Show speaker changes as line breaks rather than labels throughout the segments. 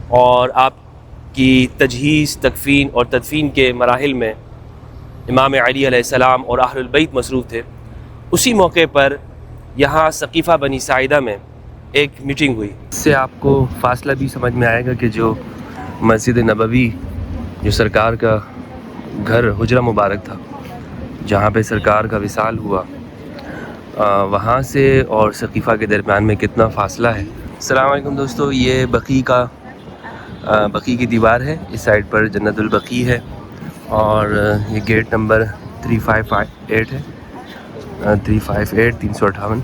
اور آپ کی تجہیز، تکفین اور تدفین کے مراحل میں امام علی علیہ السلام اور اہل البیت مصروف تھے، اسی موقع پر یہاں ثقیفہ بنی ساعدہ میں ایک میٹنگ ہوئی۔ اس سے آپ کو فاصلہ بھی سمجھ میں آئے گا کہ جو مسجد نبوی، جو سرکار کا گھر حجرہ مبارک تھا، جہاں پہ سرکار کا وصال ہوا، وہاں سے اور ثقیفہ کے درمیان میں کتنا فاصلہ ہے۔ السلام علیکم دوستو، یہ بقیع کی دیوار ہے، اس سائڈ پر جنت البقیع ہے، اور یہ گیٹ نمبر 358 ہے، 358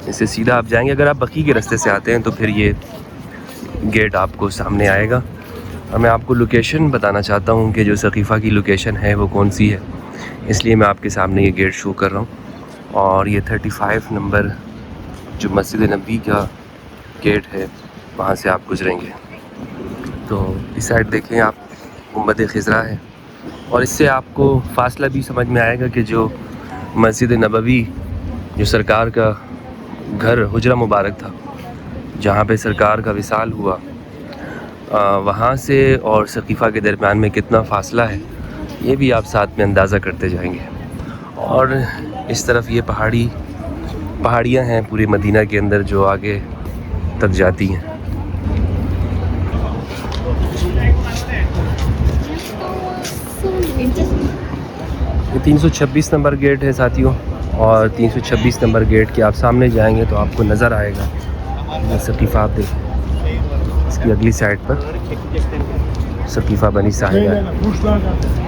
اس سے سیدھا آپ جائیں گے۔ اگر آپ بقیع کے راستے سے آتے ہیں تو پھر یہ گیٹ آپ کو سامنے آئے گا، اور میں آپ کو لوکیشن بتانا چاہتا ہوں کہ جو ثقیفہ کی لوکیشن ہے وہ کون سی ہے، اس لیے میں آپ کے سامنے یہ گیٹ شو کر رہا ہوں۔ اور یہ 35 نمبر جو مسجد نبوی کا گیٹ ہے، وہاں سے آپ گزریں گے تو اس سائڈ دیکھیں آپ گنبد خضرا ہے، اور اس سے آپ کو فاصلہ بھی سمجھ میں آئے گا کہ جو مسجد نبوی، جو سرکار کا گھر حجرہ مبارک تھا، جہاں پہ سرکار کا وصال ہوا، وہاں سے اور ثقیفہ کے درمیان میں کتنا فاصلہ ہے، یہ بھی آپ ساتھ میں اندازہ کرتے جائیں گے۔ اور اس طرف یہ پہاڑیاں ہیں پورے مدینہ کے اندر جو آگے تک جاتی ہیں۔ یہ 326 نمبر گیٹ ہے ساتھیوں، اور 326 نمبر گیٹ کے آپ سامنے جائیں گے تو آپ کو نظر آئے گا یہ ثقیفہ، آپ دیکھیں اس کی اگلی سائڈ پر ثقیفہ بنی ساعدہ ہے۔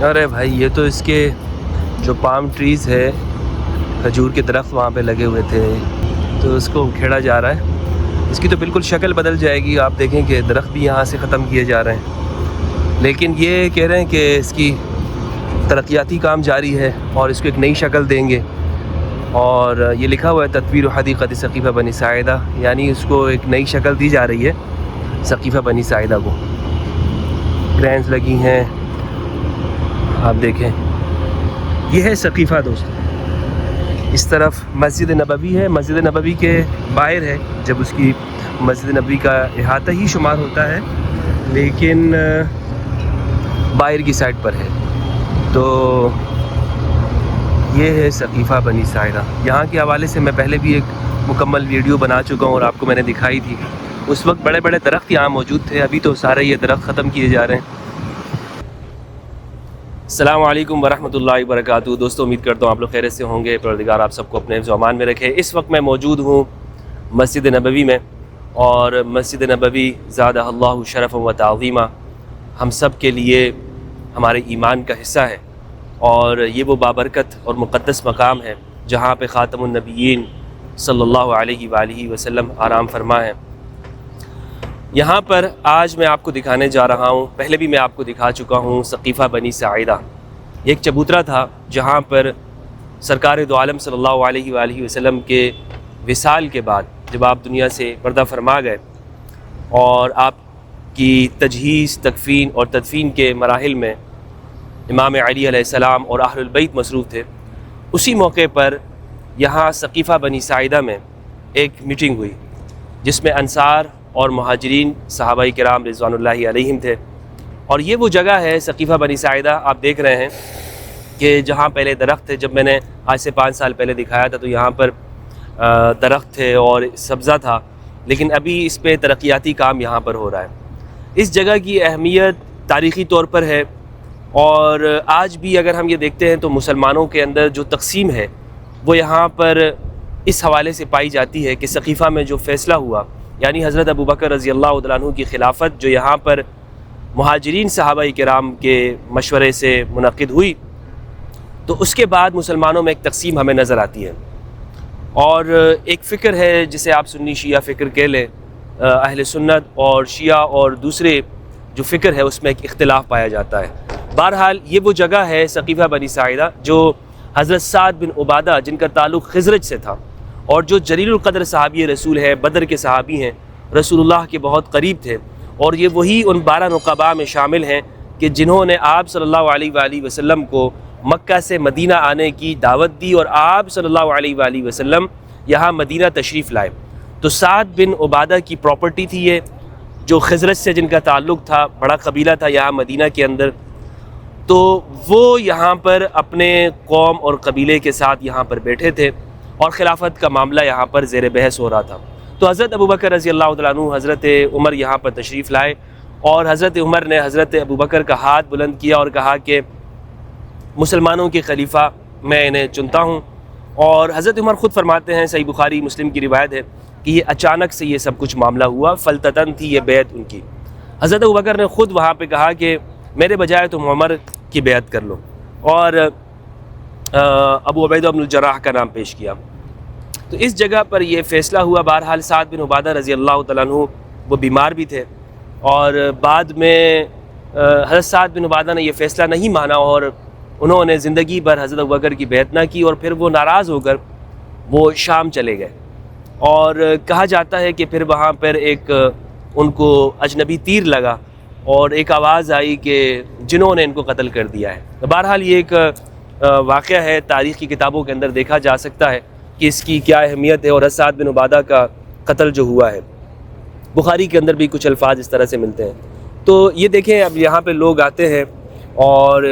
ارے بھائی، یہ تو اس کے جو پام ٹریز ہے، کھجور کے درخت وہاں پہ لگے ہوئے تھے، تو اس کو کھیڑا جا رہا ہے۔ اس کی تو بالکل شکل بدل جائے گی، آپ دیکھیں کہ درخت بھی یہاں سے ختم کیے جا رہے ہیں، لیکن یہ کہہ رہے ہیں کہ اس کی ترقیاتی کام جاری ہے اور اس کو ایک نئی شکل دیں گے، اور یہ لکھا ہوا ہے تطویر حدیقۃ ثقیفہ بنی ساعدہ، یعنی اس کو ایک نئی شکل دی جا رہی ہے ثقیفہ بنی ساعدہ کو۔ کرینز لگی ہیں، آپ دیکھیں یہ ہے ثقیفہ دوستو۔ اس طرف مسجد نبوی ہے، مسجد نبوی کے باہر ہے، جب اس کی مسجد نبوی کا احاطہ ہی شمار ہوتا ہے، لیکن باہر کی سائڈ پر ہے۔ تو یہ ہے ثقیفہ بنی ساعدہ۔ یہاں کے حوالے سے میں پہلے بھی ایک مکمل ویڈیو بنا چکا ہوں اور آپ کو میں نے دکھائی تھی۔ اس وقت بڑے بڑے درخت یہاں موجود تھے، ابھی تو سارے یہ درخت ختم کیے جا رہے ہیں۔ السلام علیکم ورحمۃ اللہ وبرکاتہ دوستو، امید کرتا ہوں آپ لوگ خیریت سے ہوں گے، پروردگار آپ سب کو اپنے حفظ و امان میں رکھے۔ اس وقت میں موجود ہوں مسجد نبوی میں، اور مسجد نبوی زادہ اللہ شرفا و تعظیما ہم سب کے لیے ہمارے ایمان کا حصہ ہے، اور یہ وہ بابرکت اور مقدس مقام ہے جہاں پہ خاتم النبیین صلی اللہ علیہ وآلہ وسلم آرام فرما ہے۔ یہاں پر آج میں آپ کو دکھانے جا رہا ہوں، پہلے بھی میں آپ کو دکھا چکا ہوں، ثقیفہ بنی ساعدہ۔ یہ ایک چبوترا تھا جہاں پر سرکار دو عالم صلی اللہ علیہ وآلہ وسلم کے وصال کے بعد، جب آپ دنیا سے پردہ فرما گئے اور آپ کی تجہیز، تکفین اور تدفین کے مراحل میں امام علی علیہ السلام اور اہل البیت مصروف تھے، اسی موقع پر یہاں ثقیفہ بنی ساعدہ میں ایک میٹنگ ہوئی، جس میں انصار اور مہاجرین صحابہ کرام رضوان اللہ علیہم تھے۔ اور یہ وہ جگہ ہے ثقیفہ بنی ساعدہ، آپ دیکھ رہے ہیں کہ جہاں پہلے درخت تھے، جب میں نے آج سے 5 سال پہلے دکھایا تھا تو یہاں پر درخت تھے اور سبزہ تھا، لیکن ابھی اس پہ ترقیاتی کام یہاں پر ہو رہا ہے۔ اس جگہ کی اہمیت تاریخی طور پر ہے، اور آج بھی اگر ہم یہ دیکھتے ہیں تو مسلمانوں کے اندر جو تقسیم ہے وہ یہاں پر اس حوالے سے پائی جاتی ہے کہ ثقیفہ میں جو فیصلہ ہوا، یعنی حضرت ابوبکر رضی اللہ تعالیٰ عنہ کی خلافت جو یہاں پر مہاجرین صحابہ کرام کے مشورے سے منعقد ہوئی، تو اس کے بعد مسلمانوں میں ایک تقسیم ہمیں نظر آتی ہے، اور ایک فکر ہے جسے آپ سنی شیعہ فکر کہہ لیں، اہل سنت اور شیعہ اور دوسرے جو فکر ہے اس میں ایک اختلاف پایا جاتا ہے۔ بہرحال یہ وہ جگہ ہے ثقیفہ بنی ساعدہ جو حضرت سعد بن عبادہ جن کا تعلق خزرج سے تھا، اور جو جلیل القدر صحابی رسول ہے، بدر کے صحابی ہیں، رسول اللہ کے بہت قریب تھے، اور یہ وہی ان 12 نقباء میں شامل ہیں کہ جنہوں نے آپ صلی اللہ علیہ وآلہ وسلم کو مکہ سے مدینہ آنے کی دعوت دی، اور آپ صلی اللہ علیہ وآلہ وسلم یہاں مدینہ تشریف لائے۔ تو سعد بن عبادہ کی پراپرٹی تھی یہ، جو خزرج سے جن کا تعلق تھا، بڑا قبیلہ تھا یہاں مدینہ کے اندر، تو وہ یہاں پر اپنے قوم اور قبیلے کے ساتھ یہاں پر بیٹھے تھے، اور خلافت کا معاملہ یہاں پر زیر بحث ہو رہا تھا۔ تو حضرت ابوبکر رضی اللہ تعالیٰ عنہ، حضرت عمر یہاں پر تشریف لائے، اور حضرت عمر نے حضرت ابوبکر کا ہاتھ بلند کیا اور کہا کہ مسلمانوں کے خلیفہ میں انہیں چنتا ہوں۔ اور حضرت عمر خود فرماتے ہیں، صحیح بخاری مسلم کی روایت ہے، کہ یہ اچانک سے یہ سب کچھ معاملہ ہوا، فلتتن تھی یہ بیعت ان کی۔ حضرت ابوبکر نے خود وہاں پہ کہا کہ میرے بجائے تم عمر کی بیعت کر لو، اور ابو عبیدہ بن الجراح کا نام پیش کیا۔ تو اس جگہ پر یہ فیصلہ ہوا۔ بہرحال سعد بن عبادہ رضی اللہ تعالیٰ عنہ وہ بیمار بھی تھے، اور بعد میں حضرت سعد بن عبادہ نے یہ فیصلہ نہیں مانا، اور انہوں نے زندگی بھر حضرت ابوبکر کی بیعت نہ کی، اور پھر وہ ناراض ہو کر وہ شام چلے گئے۔ اور کہا جاتا ہے کہ پھر وہاں پر ایک ان کو اجنبی تیر لگا، اور ایک آواز آئی کہ جنہوں نے ان کو قتل کر دیا ہے۔ بہرحال یہ ایک واقعہ ہے، تاریخ کی کتابوں کے اندر دیکھا جا سکتا ہے کہ اس کی کیا اہمیت ہے، اور حضرت سعد بن عبادہ کا قتل جو ہوا ہے، بخاری کے اندر بھی کچھ الفاظ اس طرح سے ملتے ہیں۔ تو یہ دیکھیں، اب یہاں پہ لوگ آتے ہیں اور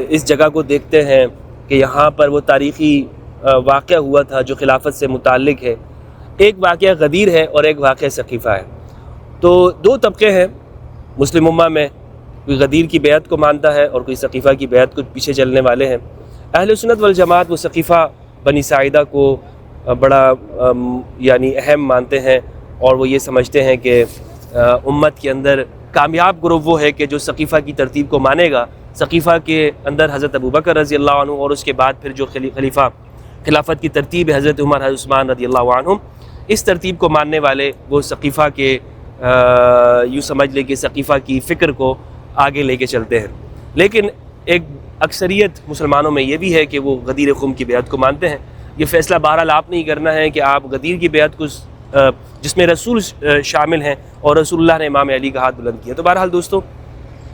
اس جگہ کو دیکھتے ہیں کہ یہاں پر وہ تاریخی واقعہ ہوا تھا جو خلافت سے متعلق ہے۔ ایک واقعہ غدیر ہے اور ایک واقعہ سقیفہ ہے۔ تو دو طبقے ہیں مسلم امہ میں، کوئی غدیر کی بیعت کو مانتا ہے اور کوئی سقیفہ کی بیعت کو پیچھے چلنے والے ہیں۔ اہل سنت والجماعت وہ سقیفہ بنی ساعدہ کو بڑا یعنی اہم مانتے ہیں، اور وہ یہ سمجھتے ہیں کہ امت کے اندر کامیاب گروہ وہ ہے کہ جو سقیفہ کی ترتیب کو مانے گا۔ سقیفہ کے اندر حضرت ابوبکر رضی اللہ عنہ، اور اس کے بعد پھر جو خلیفہ خلافت کی ترتیب ہے حضرت عمر، حضرت عثمان رضی اللہ عنہ، اس ترتیب کو ماننے والے وہ سقیفہ کے یوں سمجھ لے کہ سقیفہ کی فکر کو آگے لے کے چلتے ہیں۔ لیکن ایک اکثریت مسلمانوں میں یہ بھی ہے کہ وہ غدیر خم کی بیعت کو مانتے ہیں۔ یہ فیصلہ بہرحال آپ نہیں کرنا ہے کہ آپ غدیر کی بیعت کو جس میں رسول شامل ہیں، اور رسول اللہ نے امام علی کا ہاتھ بلند کیا۔ تو بہرحال دوستو،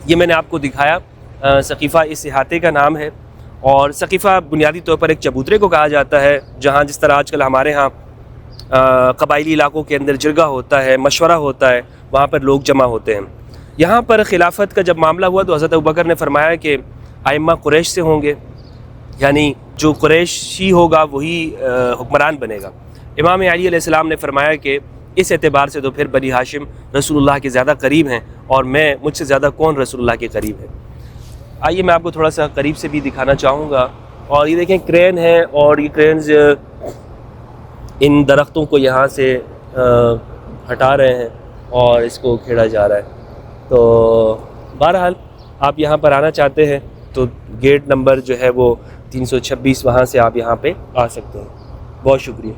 یہ میں نے آپ کو دکھایا۔ سقیفہ اس احاطے کا نام ہے، اور سقیفہ بنیادی طور پر ایک چبوترے کو کہا جاتا ہے، جہاں جس طرح آج کل ہمارے ہاں قبائلی علاقوں کے اندر جرگہ ہوتا ہے، مشورہ ہوتا ہے، وہاں پر لوگ جمع ہوتے ہیں۔ یہاں پر خلافت کا جب معاملہ ہوا تو حضرت ابوبکر نے فرمایا کہ ائمہ قریش سے ہوں گے، یعنی جو قریشی ہوگا وہی حکمران بنے گا۔ امام علی علیہ السلام نے فرمایا کہ اس اعتبار سے تو پھر بنی ہاشم رسول اللہ کے زیادہ قریب ہیں، اور مجھ سے زیادہ کون رسول اللہ کے قریب ہے۔ آئیے میں آپ کو تھوڑا سا قریب سے بھی دکھانا چاہوں گا۔ اور یہ دیکھیں کرین ہے، اور یہ کرینز ان درختوں کو یہاں سے ہٹا رہے ہیں اور اس کو کھیڑا جا رہا ہے۔ تو بہرحال آپ یہاں پر آنا چاہتے ہیں تو گیٹ نمبر جو ہے وہ 326، وہاں سے آپ یہاں پہ آ سکتے ہیں۔ بہت شکریہ۔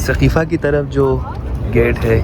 سقیفہ کی طرف جو گیٹ ہے